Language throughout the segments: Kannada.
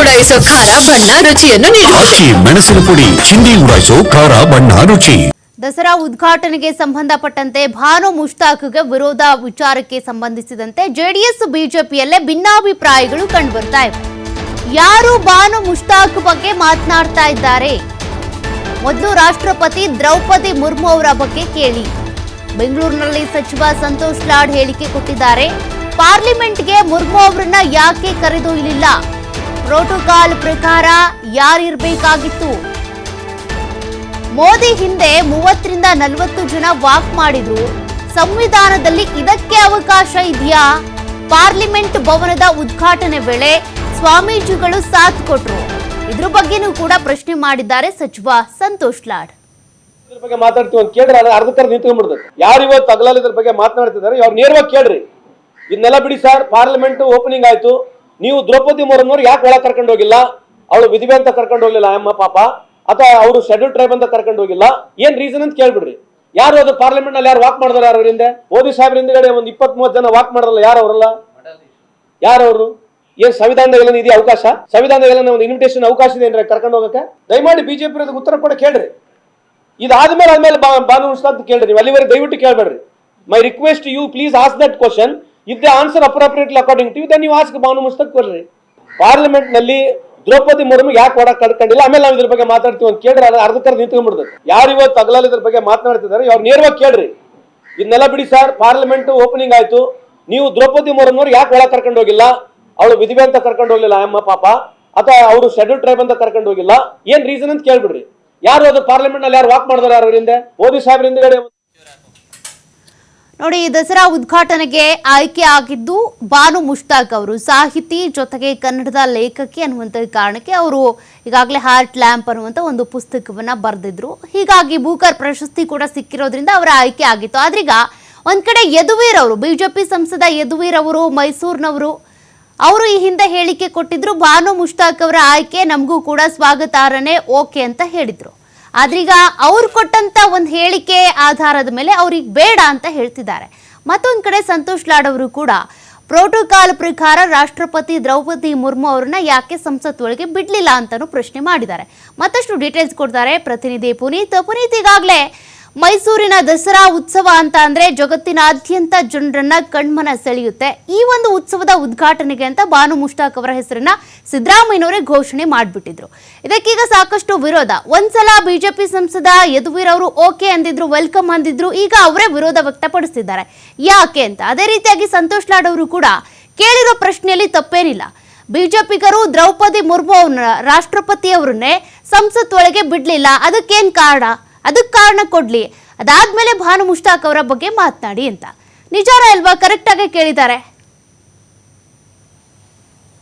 ಉಡಾಯಿಸೋ ಖಾರ ಬಣ್ಣ ರುಚಿಯನ್ನು ನೀಡುತ್ತದೆ. ಮೆಣಸಿನ ಪುಡಿ ಚಿಂದಿ ಉಡಾಯಿಸೋ ಖಾರ ಬಣ್ಣ ರುಚಿ. ದಸರಾ ಉದ್ಘಾಟನೆಗೆ ಸಂಬಂಧಪಟ್ಟಂತೆ ಭಾನು ಮುಷ್ತಾಕ್ಗೆ ವಿರೋಧ ವಿಚಾರಕ್ಕೆ ಸಂಬಂಧಿಸಿದಂತೆ ಜೆಡಿಎಸ್ ಬಿಜೆಪಿಯಲ್ಲೇ ಭಿನ್ನಾಭಿಪ್ರಾಯಗಳು ಕಂಡುಬರ್ತಾ ಇವೆ. ಯಾರು ಭಾನು ಮುಷ್ತಾಕ್ ಬಗ್ಗೆ ಮಾತನಾಡ್ತಾ ಇದ್ದಾರೆ? ಮೊದಲು ರಾಷ್ಟ್ರಪತಿ ದ್ರೌಪದಿ ಮುರ್ಮು ಅವರ ಬಗ್ಗೆ ಕೇಳಿ. ಬೆಂಗಳೂರಿನಲ್ಲಿ ಸಚಿವ ಸಂತೋಷ್ ಲಾಡ್ ಹೇಳಿಕೆ ಕೊಟ್ಟಿದ್ದಾರೆ. ಪಾರ್ಲಿಮೆಂಟ್ಗೆ ಮುರ್ಮು ಅವರನ್ನ ಯಾಕೆ ಕರೆದೊಯ್ಯಲಿಲ್ಲ? ಪ್ರೋಟೋಕಾಲ್ ಪ್ರಕಾರ ಯಾರಿರ್ಬೇಕಾಗಿತ್ತು? ಮೋದಿ ಹಿಂದೆ 30 ರಿಂದ 40 ಜನ ವಾಕ್ ಮಾಡಿದ್ರು. ಸಂವಿಧಾನದಲ್ಲಿ ಇದಕ್ಕೆ ಅವಕಾಶ ಇದೆಯಾ? ಪಾರ್ಲಿಮೆಂಟ್ ಭವನದ ಉದ್ಘಾಟನೆ ವೇಳೆ ಸ್ವಾಮೀಜಿಗಳು ಸಾಥ್ ಕೊಟ್ರು. ಇದ್ರ ಬಗ್ಗೆನೂ ಕೂಡ ಪ್ರಶ್ನೆ ಮಾಡಿದ್ದಾರೆ ಸಚಿವ ಸಂತೋಷ್ ಲಾಡ್. ಇದ್ರ ಬಗ್ಗೆ ಮಾತಾಡ್ತೀವಿ ಅಂತ ಕೇಳ್ರಿ, ಅರ್ಧಕ್ಕರ್ಧ ನಿಂತ್ಕೊಂಡ್ಬಿಡ್ತದೆ. ಯಾರು ಇವತ್ತು ಹಗಲಲ್ಲಿ ಇದ್ರ ಬಗ್ಗೆ ಮಾತನಾಡ್ತಿದ್ದಾರೆ ಅವ್ರು ನೇರವಾಗಿ ಕೇಳ್ರಿ. ಇದನ್ನೆಲ್ಲ ಬಿಡಿ ಸರ್, ಪಾರ್ಲಿಮೆಂಟ್ ಓಪನಿಂಗ್ ಆಯ್ತು, ನೀವು ದ್ರೌಪದಿ ಮುರ್ಮು ಯಾಕೆ ಒಳಗೆ ಕರ್ಕೊಂಡು ಹೋಗಿಲ್ಲ? ಅವಳು ವಿಧಿವೆ ಅಂತ ಕರ್ಕೊಂಡು ಹೋಗ್ಲಿಲ್ಲ ಅಮ್ಮ ಪಾಪ, ಅಥವಾ ಅವರು ಶೆಡ್ಯೂಲ್ ಟ್ರೈಬ್ ಅಂತ ಕರ್ಕೊಂಡು ಹೋಗಿಲ್ಲ, ಏನ್ ರೀಸನ್ ಅಂತ ಕೇಳ್ಬಿಡ್ರಿ. ಯಾರು ಅದು ಪಾರ್ಲಿಮೆಂಟ್ ನಲ್ಲಿ ಯಾರು ವಾಕ್ ಮಾಡಿದಾರೆ? ಯಾರು ಹಿಂದೆ ಮೋದಿ ಸಾಹೇಬ್ರ ಹಿಂದ್ಗಡೆ ಒಂದು 20-30 ಜನ ವಾಕ್ ಮಾಡಲ್ಲ. ಯಾರು ಅವರಲ್ಲ? ಯಾರವರು? ಏನ್ ಸಂವಿಧಾನದಲ್ಲಿ ಇದೆಯಾ ಅವಕಾಶ? ಸಂವಿಧಾನದಲ್ಲಿ ಒಂದು ಇನ್ವಿಟೇಷನ್ ಅವಕಾಶ ಇದೆ ಅಂದ್ರೆ ಕರ್ಕೊಂಡು ಹೋಗಕ್ಕೆ? ದಯಮಾಡಿ ಬಿಜೆಪಿ ಉತ್ತರ ಕೂಡ ಕೇಳ್ರಿ. ಇದಾದ್ಮೇಲೆ ಭಾನು ಮುಷ್ತಾಕ್ ಕೇಳ್ರಿ. ನೀವು ಅಲ್ಲಿವರೆಗೆ ದಯವಿಟ್ಟು ಕೇಳ್ಬೇಡ್ರಿ. My request you please ask that question. If they answer appropriately according to you then you ask Banu Mushtaq ಕೊಡ್ರಿ. ಪಾರ್ಲಿಮೆಂಟ್ ನಲ್ಲಿ ದ್ರೌಪದಿ ಮುರ್ಮು ಯಾಕೆ ಒಳಗೆ ಕರ್ಕೊಂಡಿಲ್ಲ? ಆಮೇಲೆ ನಾವು ಇದ್ರ ಬಗ್ಗೆ ಮಾತಾಡ್ತೀವಿ ಅಂತ ಕೇಳ್ರಿ, ಅರ್ಧಕ್ಕರ್ಧ ನಿಂತ್ಕೊಂಡ್ಬಿಡ್ತದೆ. ಯಾರು ಇವತ್ತು ಹಗಲಲ್ಲಿ ಇದ್ರ ಬಗ್ಗೆ ಮಾತನಾಡ್ತಿದ್ದಾರೆ ಅವ್ರು ನೇರವಾಗಿ ಕೇಳ್ರಿ. ಇದನ್ನೆಲ್ಲ ಬಿಡಿ ಸರ್, ಪಾರ್ಲಿಮೆಂಟ್ ಓಪನಿಂಗ್ ಆಯ್ತು, ನೀವು ದ್ರೌಪದಿ ಮುರ್ಮು ಯಾಕೆ ಒಳಗೆ ಕರ್ಕೊಂಡು ಹೋಗಿಲ್ಲ? ಅವಳು ವಿಧಿವೆ ಅಂತ ಕರ್ಕೊಂಡು ಹೋಗ್ಲಿಲ್ಲ ಅಮ್ಮ ಪಾಪ, ಅಥವಾ ಅವರು ಶೆಡ್ಯೂಲ್ ಟ್ರೈಬ್ ಅಂತ ಕರ್ಕೊಂಡು ಹೋಗಿಲ್ಲ, ಏನ್ ರೀಸನ್ ಅಂತ ಕೇಳ್ಬಿಡ್ರಿ. ಯಾರು ಅದು ಪಾರ್ಲಿಮೆಂಟ್ ನಲ್ಲಿ ಯಾರು ವಾಕ್ ಮಾಡಿದಾರೆ? ಯಾರು ಹಿಂದೆ ಮೋದಿ ಸಾಹೇಬ್ರ ಹಿಂದ್ಗಡೆ ನೋಡಿ, ದಸರಾ ಉದ್ಘಾಟನೆಗೆ ಆಯ್ಕೆ ಆಗಿದ್ದು ಭಾನು ಮುಷ್ತಾಕ್ ಅವರು. ಸಾಹಿತಿ ಜೊತೆಗೆ ಕನ್ನಡದ ಲೇಖಕಿ ಅನ್ನುವಂಥ ಕಾರಣಕ್ಕೆ ಅವರು ಈಗಾಗಲೇ ಹಾರ್ಟ್ ಲ್ಯಾಂಪ್ ಅನ್ನುವಂಥ ಒಂದು ಪುಸ್ತಕವನ್ನ ಬರೆದಿದ್ರು. ಹೀಗಾಗಿ ಬೂಕರ್ ಪ್ರಶಸ್ತಿ ಕೂಡ ಸಿಕ್ಕಿರೋದ್ರಿಂದ ಅವರ ಆಯ್ಕೆ ಆಗಿತ್ತು. ಆದ್ರೀಗ ಒಂದ್ ಕಡೆ ಯದುವೀರ್ ಅವರು, ಬಿಜೆಪಿ ಸಂಸದ ಯದುವೀರ್ ಅವರು, ಮೈಸೂರಿನವರು, ಅವರು ಈ ಹಿಂದೆ ಹೇಳಿಕೆ ಕೊಟ್ಟಿದ್ರು ಭಾನು ಮುಷ್ತಾಕ್ ಅವರ ಆಯ್ಕೆ ನಮಗೂ ಕೂಡ ಸ್ವಾಗತಾರ್ಹನೇ, ಓಕೆ ಅಂತ ಹೇಳಿದ್ರು. ಆದ್ರೀಗ ಅವ್ರು ಕೊಟ್ಟಂತ ಒಂದು ಹೇಳಿಕೆ ಆಧಾರದ ಮೇಲೆ ಅವ್ರಿಗೆ ಬೇಡ ಅಂತ ಹೇಳ್ತಿದ್ದಾರೆ. ಮತ್ತೊಂದು ಕಡೆ ಸಂತೋಷ್ ಲಾಡ್ ಅವರು ಕೂಡ ಪ್ರೋಟೋಕಾಲ್ ಪ್ರಕಾರ ರಾಷ್ಟ್ರಪತಿ ದ್ರೌಪದಿ ಮುರ್ಮು ಅವರನ್ನ ಯಾಕೆ ಸಂಸತ್ ಒಳಗೆ ಬಿಡ್ಲಿಲ್ಲ ಅಂತಾನು ಪ್ರಶ್ನೆ ಮಾಡಿದ್ದಾರೆ. ಮತ್ತಷ್ಟು ಡೀಟೇಲ್ಸ್ ಕೊಡ್ತಾರೆ ಪ್ರತಿನಿಧಿ ಪುನೀತ್. ಈಗಾಗಲೇ ಮೈಸೂರಿನ ದಸರಾ ಉತ್ಸವ ಅಂತ ಅಂದ್ರೆ ಜಗತ್ತಿನಾದ್ಯಂತ ಜನರನ್ನ ಕಣ್ಮನ ಸೆಳೆಯುತ್ತೆ. ಈ ಒಂದು ಉತ್ಸವದ ಉದ್ಘಾಟನೆಗೆ ಅಂತ ಭಾನು ಮುಷ್ತಾಕ್ ಅವರ ಹೆಸರನ್ನ ಸಿದ್ದರಾಮಯ್ಯನವರೇ ಘೋಷಣೆ ಮಾಡಿಬಿಟ್ಟಿದ್ರು. ಇದಕ್ಕೀಗ ಸಾಕಷ್ಟು ವಿರೋಧ. ಒಂದ್ಸಲ ಬಿಜೆಪಿ ಸಂಸದ ಯದುವೀರ್ ಅವರು ಓಕೆ ಅಂದಿದ್ರು, ವೆಲ್ಕಮ್ ಅಂದಿದ್ರು, ಈಗ ಅವರೇ ವಿರೋಧ ವ್ಯಕ್ತಪಡಿಸಿದ್ದಾರೆ. ಯಾಕೆ ಅಂತ. ಅದೇ ರೀತಿಯಾಗಿ ಸಂತೋಷ್ ಲಾಡ್ ಅವರು ಕೂಡ ಕೇಳಿರೋ ಪ್ರಶ್ನೆಯಲ್ಲಿ ತಪ್ಪೇನಿಲ್ಲ. ಬಿಜೆಪಿಗರು ದ್ರೌಪದಿ ಮುರ್ಮು ಅವ್ರನ್ನ, ರಾಷ್ಟ್ರಪತಿ ಅವರನ್ನೇ ಸಂಸತ್ ಒಳಗೆ ಬಿಡ್ಲಿಲ್ಲ, ಅದಕ್ಕೇನ್ ಕಾರಣ? ಅದಕ್ಕೆ ಕಾರಣ ಕೊಡ್ಲಿ, ಅದಾದ್ಮೇಲೆ ಭಾನು ಮುಷ್ತಾಕ್ ಅವರ ಬಗ್ಗೆ ಮಾತನಾಡಿ ಅಂತ. ನಿಜಾರ ಅಲ್ವಾ? ಕರೆಕ್ಟ್ ಆಗಿ ಕೇಳಿದ್ದಾರೆ.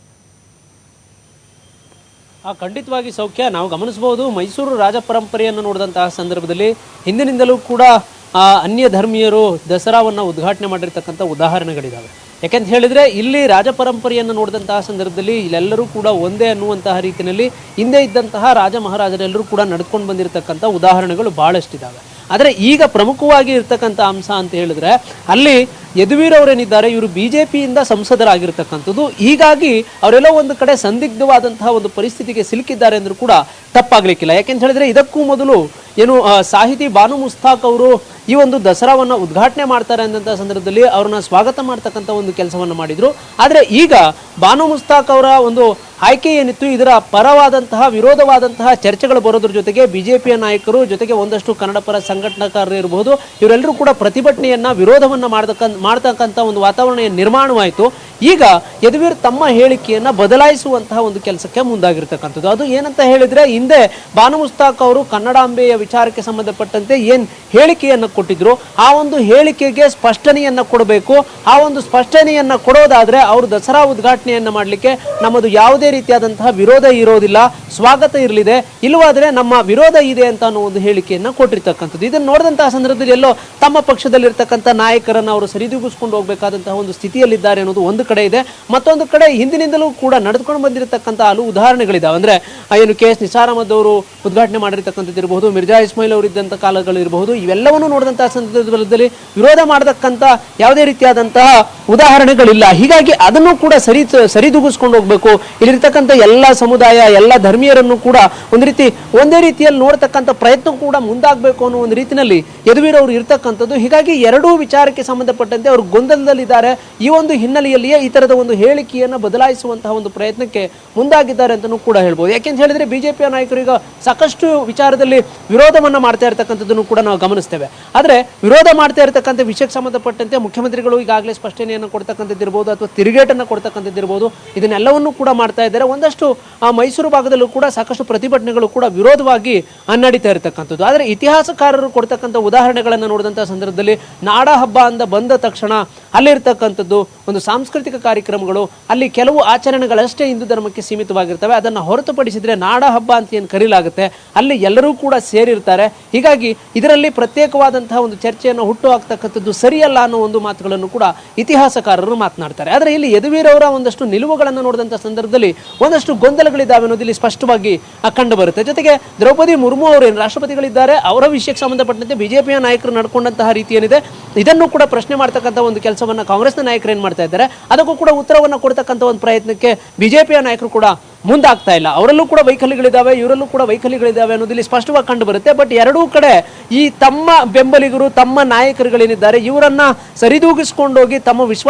ಖಂಡಿತವಾಗಿ ಸೌಖ್ಯ. ನಾವು ಗಮನಿಸಬಹುದು, ಮೈಸೂರು ರಾಜ ಪರಂಪರೆಯನ್ನು ನೋಡಿದಂತಹ ಸಂದರ್ಭದಲ್ಲಿ ಹಿಂದಿನಿಂದಲೂ ಕೂಡ ಅನ್ಯ ಧರ್ಮೀಯರು ದಸರಾವನ್ನು ಉದ್ಘಾಟನೆ ಮಾಡಿರ್ತಕ್ಕಂಥ ಉದಾಹರಣೆಗಳಿದ್ದಾವೆ. ಯಾಕೆಂತ ಹೇಳಿದ್ರೆ ಇಲ್ಲಿ ರಾಜ ಪರಂಪರೆಯನ್ನು ನೋಡಿದಂತಹ ಸಂದರ್ಭದಲ್ಲಿ ಇಲ್ಲೆಲ್ಲರೂ ಕೂಡ ಒಂದೇ ಅನ್ನುವಂತಹ ರೀತಿಯಲ್ಲಿ ಹಿಂದೆ ಇದ್ದಂತಹ ರಾಜ ಮಹಾರಾಜರೆಲ್ಲರೂ ಕೂಡ ನಡ್ಕೊಂಡು ಬಂದಿರತಕ್ಕಂಥ ಉದಾಹರಣೆಗಳು ಬಹಳಷ್ಟಿದ್ದಾವೆ. ಆದರೆ ಈಗ ಪ್ರಮುಖವಾಗಿ ಇರ್ತಕ್ಕಂಥ ಅಂಶ ಅಂತ ಹೇಳಿದ್ರೆ ಅಲ್ಲಿ ಯದುವೀರ್ ಅವರೇನಿದ್ದಾರೆ ಇವರು ಬಿಜೆಪಿಯಿಂದ ಸಂಸದರಾಗಿರ್ತಕ್ಕಂಥದ್ದು. ಹೀಗಾಗಿ ಅವರೆಲ್ಲ ಒಂದು ಕಡೆ ಸಂದಿಗ್ಧವಾದಂತಹ ಒಂದು ಪರಿಸ್ಥಿತಿಗೆ ಸಿಲುಕಿದ್ದಾರೆ ಅಂದ್ರೂ ಕೂಡ ತಪ್ಪಾಗ್ಲಿಕ್ಕಿಲ್ಲ. ಯಾಕೆಂತ ಹೇಳಿದ್ರೆ ಇದಕ್ಕೂ ಮೊದಲು ಏನು ಸಾಹಿತಿ ಭಾನು ಮುಷ್ತಾಕ್ ಅವರು ಈ ಒಂದು ದಸರಾವನ್ನು ಉದ್ಘಾಟನೆ ಮಾಡ್ತಾರೆ ಅನ್ನಂಥ ಸಂದರ್ಭದಲ್ಲಿ ಅವ್ರನ್ನ ಸ್ವಾಗತ ಮಾಡ್ತಕ್ಕಂಥ ಒಂದು ಕೆಲಸವನ್ನು ಮಾಡಿದ್ರು. ಆದರೆ ಈಗ ಭಾನು ಮುಷ್ತಾಕ್ ಅವರ ಒಂದು ಆಯ್ಕೆ ಏನಿತ್ತು ಇದರ ಪರವಾದಂತಹ ವಿರೋಧವಾದಂತಹ ಚರ್ಚೆಗಳು ಬರೋದ್ರ ಜೊತೆಗೆ ಬಿಜೆಪಿಯ ನಾಯಕರು ಜೊತೆಗೆ ಒಂದಷ್ಟು ಕನ್ನಡ ಪರ ಸಂಘಟನಾಕಾರರು ಇರಬಹುದು, ಇವರೆಲ್ಲರೂ ಕೂಡ ಪ್ರತಿಭಟನೆಯನ್ನ ವಿರೋಧವನ್ನ ಮಾಡ್ತಕ್ಕಂಥ ಒಂದು ವಾತಾವರಣ ನಿರ್ಮಾಣವಾಯಿತು. ಈಗ ಯದುವೀರ್ ತಮ್ಮ ಹೇಳಿಕೆಯನ್ನ ಬದಲಾಯಿಸುವಂತಹ ಒಂದು ಕೆಲಸಕ್ಕೆ ಮುಂದಾಗಿರ್ತಕ್ಕಂಥದ್ದು. ಅದು ಏನಂತ ಹೇಳಿದ್ರೆ, ಹಿಂದೆ ಭಾನು ಮುಷ್ತಾಕ್ ಅವರು ಕನ್ನಡಾಂಬೆಯ ವಿಚಾರಕ್ಕೆ ಸಂಬಂಧಪಟ್ಟಂತೆ ಏನ್ ಹೇಳಿಕೆಯನ್ನು ಕೊಟ್ಟಿದ್ರು ಆ ಒಂದು ಹೇಳಿಕೆಗೆ ಸ್ಪಷ್ಟನೆಯನ್ನ ಕೊಡಬೇಕು. ಆ ಒಂದು ಸ್ಪಷ್ಟನೆಯನ್ನ ಕೊಡೋದಾದ್ರೆ ಅವರು ದಸರಾ ಉದ್ಘಾಟನೆಯನ್ನ ಮಾಡಲಿಕ್ಕೆ ನಮ್ಮದು ಯಾವುದೇ ರೀತಿಯಾದಂತಹ ವಿರೋಧ ಇರೋದಿಲ್ಲ, ಸ್ವಾಗತ ಇರಲಿದೆ. ಇಲ್ಲವಾದ್ರೆ ನಮ್ಮ ವಿರೋಧ ಇದೆ ಅಂತ ಅನ್ನೋ ಒಂದು ಹೇಳಿಕೆಯನ್ನ ಕೊಟ್ಟಿರ್ತಕ್ಕಂಥದ್ದು. ಇದನ್ನು ನೋಡಿದಂತಹ ಸಂದರ್ಭದಲ್ಲಿ ಎಲ್ಲೋ ತಮ್ಮ ಪಕ್ಷದಲ್ಲಿರ್ತಕ್ಕಂಥ ನಾಯಕರನ್ನ ಅವರು ಸರಿದೂಗಿಸ್ಕೊಂಡು ಹೋಗಬೇಕಾದಂತಹ ಒಂದು ಸ್ಥಿತಿಯಲ್ಲಿದ್ದಾರೆ ಅನ್ನೋದು ಒಂದು ಕಡೆ ಇದೆ. ಮತ್ತೊಂದು ಕಡೆ ಹಿಂದಿನಿಂದಲೂ ಕೂಡ ನಡೆದುಕೊಂಡು ಬಂದಿರತಕ್ಕಂಥ ಹಲವು ಉದಾಹರಣೆಗಳಿದಾವೆ. ಅಂದ್ರೆ ಏನು ಕೆ ಎಸ್ ನಿಸಾರ್ ಅಹಮದ್ ಅವರು ಉದ್ಘಾಟನೆ ಮಾಡಿರ್ತಕ್ಕಂಥದ್ದು ಇರಬಹುದು, ಮಿರ್ಜಾ ಮಿರ್ಜಾ ಇಸ್ಮಾಯಿಲ್ ಅವರಿದ್ದಂಥ ಕಾಲಗಳಿರಬಹುದು, ಇವೆಲ್ಲವನ್ನು ನೋಡಿದಂತಹ ಸಂದರ್ಭದಲ್ಲಿ ವಿರೋಧ ಮಾಡತಕ್ಕಂಥ ಯಾವುದೇ ರೀತಿಯಾದಂತಹ ಉದಾಹರಣೆಗಳಿಲ್ಲ. ಹೀಗಾಗಿ ಅದನ್ನು ಕೂಡ ಸರಿದೂಗಿಸ್ಕೊಂಡು ಹೋಗ್ಬೇಕು. ಇಲ್ಲಿರ್ತಕ್ಕಂಥ ಎಲ್ಲ ಸಮುದಾಯ, ಎಲ್ಲ ಧರ್ಮೀಯರನ್ನು ಕೂಡ ಒಂದೇ ರೀತಿಯಲ್ಲಿ ನೋಡ್ತಕ್ಕಂಥ ಪ್ರಯತ್ನ ಕೂಡ ಮುಂದಾಗಬೇಕು ಅನ್ನೋ ಒಂದು ರೀತಿಯಲ್ಲಿ ಯದುವೀರ್ ಅವರು ಇರ್ತಕ್ಕಂಥದ್ದು. ಹೀಗಾಗಿ ಎರಡೂ ವಿಚಾರಕ್ಕೆ ಸಂಬಂಧಪಟ್ಟಂತೆ ಅವರು ಗೊಂದಲದಲ್ಲಿದ್ದಾರೆ. ಈ ಒಂದು ಹಿನ್ನೆಲೆಯಲ್ಲಿಯೇ ಈ ತರದ ಒಂದು ಹೇಳಿಕೆಯನ್ನು ಬದಲಾಯಿಸುವಂತಹ ಒಂದು ಪ್ರಯತ್ನಕ್ಕೆ ಮುಂದಾಗಿದ್ದಾರೆ ಅಂತಲೂ ಕೂಡ ಹೇಳ್ಬೋದು. ಯಾಕೆಂತ ಹೇಳಿದ್ರೆ ಬಿಜೆಪಿಯ ನಾಯಕರು ಈಗ ಸಾಕಷ್ಟು ವಿಚಾರದಲ್ಲಿ ವಿರೋಧವನ್ನ ಮಾಡ್ತಾ ಇರತಕ್ಕಂಥದ್ದನ್ನು ಕೂಡ ನಾವು ಗಮನಿಸ್ತೇವೆ. ಆದರೆ ವಿರೋಧ ಮಾಡ್ತಾ ಇರತಕ್ಕಂಥ ವಿಷಯಕ್ಕೆ ಸಂಬಂಧಪಟ್ಟಂತೆ ಮುಖ್ಯಮಂತ್ರಿಗಳು ಈಗಾಗಲೇ ಸ್ಪಷ್ಟನೆಯನ್ನು ಕೊಡ್ತಕ್ಕಂಥದ್ದಿರ್ಬೋದು ಅಥವಾ ತಿರುಗೇಟನ್ನು ಕೊಡ್ತಕ್ಕಂಥದ್ದಿರ್ಬೋದು, ಇದನ್ನೆಲ್ಲವನ್ನೂ ಕೂಡ ಮಾಡ್ತಾ ಇದ್ದಾರೆ. ಒಂದಷ್ಟು ಮೈಸೂರು ಭಾಗದಲ್ಲೂ ಕೂಡ ಸಾಕಷ್ಟು ಪ್ರತಿಭಟನೆಗಳು ಕೂಡ ವಿರೋಧವಾಗಿ ನಡೀತಾ ಇರತಕ್ಕಂಥದ್ದು. ಆದರೆ ಇತಿಹಾಸಕಾರರು ಕೊಡ್ತಕ್ಕಂಥ ಉದಾಹರಣೆಗಳನ್ನು ನೋಡಿದಂತಹ ಸಂದರ್ಭದಲ್ಲಿ ನಾಡ ಹಬ್ಬ ಅಂತ ಬಂದ ತಕ್ಷಣ ಅಲ್ಲಿರ್ತಕ್ಕಂಥದ್ದು ಒಂದು ಸಾಂಸ್ಕೃತಿಕ ಕಾರ್ಯಕ್ರಮಗಳು, ಅಲ್ಲಿ ಕೆಲವು ಆಚರಣೆಗಳಷ್ಟೇ ಹಿಂದೂ ಧರ್ಮಕ್ಕೆ ಸೀಮಿತವಾಗಿರ್ತವೆ. ಅದನ್ನು ಹೊರತುಪಡಿಸಿದ್ರೆ ನಾಡ ಹಬ್ಬ ಅಂತ ಏನು ಕರೀಲಾಗುತ್ತೆ, ಅಲ್ಲಿ ಎಲ್ಲರೂ ಕೂಡ ಸೇರಿರ್ತಾರೆ. ಹೀಗಾಗಿ ಇದರಲ್ಲಿ ಪ್ರತ್ಯೇಕವಾದಂತಹ ಒಂದು ಚರ್ಚೆಯನ್ನು ಹುಟ್ಟು ಹಾಕ್ತಕ್ಕಂಥದ್ದು ಸರಿಯಲ್ಲ ಅನ್ನೋ ಒಂದು ಮಾತುಗಳನ್ನು ಕೂಡ ಇತಿಹಾಸಕಾರರು ಮಾತನಾಡ್ತಾರೆ. ಆದರೆ ಇಲ್ಲಿ ಯದುವೀರ್ ಅವರ ಒಂದಷ್ಟು ನಿಲುವುಗಳನ್ನು ನೋಡಿದಂಥ ಸಂದರ್ಭದಲ್ಲಿ ಒಂದಷ್ಟು ಗೊಂದಲಗಳಿದ್ದಾವೆ ಅನ್ನೋದು ಇಲ್ಲಿ ಸ್ಪಷ್ಟವಾಗಿ ಕಂಡು ಬರುತ್ತೆ. ಜೊತೆಗೆ ದ್ರೌಪದಿ ಮುರ್ಮು ಅವರು ಏನು ರಾಷ್ಟ್ರಪತಿಗಳಿದ್ದಾರೆ, ಅವರ ವಿಷಯಕ್ಕೆ ಸಂಬಂಧಪಟ್ಟಂತೆ ಬಿಜೆಪಿಯ ನಾಯಕರು ನಡ್ಕೊಂಡಂತಹ ರೀತಿ ಏನಿದೆ ಇದನ್ನು ಕೂಡ ಪ್ರಶ್ನೆ ಮಾಡ್ತಕ್ಕಂಥ ಒಂದು ಕೆಲಸವನ್ನ ಕಾಂಗ್ರೆಸ್ನ ನಾಯಕರು ಏನು ಮಾಡ್ತಾ ಇದ್ದಾರೆ, ಅದಕ್ಕೂ ಕೂಡ ಉತ್ತರವನ್ನು ಕೊಡ್ತಕ್ಕಂಥ ಒಂದು ಪ್ರಯತ್ನಕ್ಕೆ ಬಿಜೆಪಿಯ ನಾಯಕರು ಕೂಡ ಮುಂದಾಗ್ತಾ ಇಲ್ಲ. ಅವರಲ್ಲೂ ಕೂಡ ವೈಖರಿಗಳಿದ್ದಾವೆ, ಇವರಲ್ಲೂ ಕೂಡ ವೈಖರಿಗಳಿದ್ದಾವೆ ಅನ್ನೋದು ಇಲ್ಲಿ ಸ್ಪಷ್ಟವಾಗಿ ಕಂಡು ಬರುತ್ತೆ. ಬಟ್ ಎರಡೂ ಕಡೆ ಈ ತಮ್ಮ ಬೆಂಬಲಿಗರು, ತಮ್ಮ ನಾಯಕರುಗಳೇನಿದ್ದಾರೆ ಇವರನ್ನ ಸರಿದೂಗಿಸ್ಕೊಂಡೋಗಿ ತಮ್ಮ ವಿಶ್ವಾಸ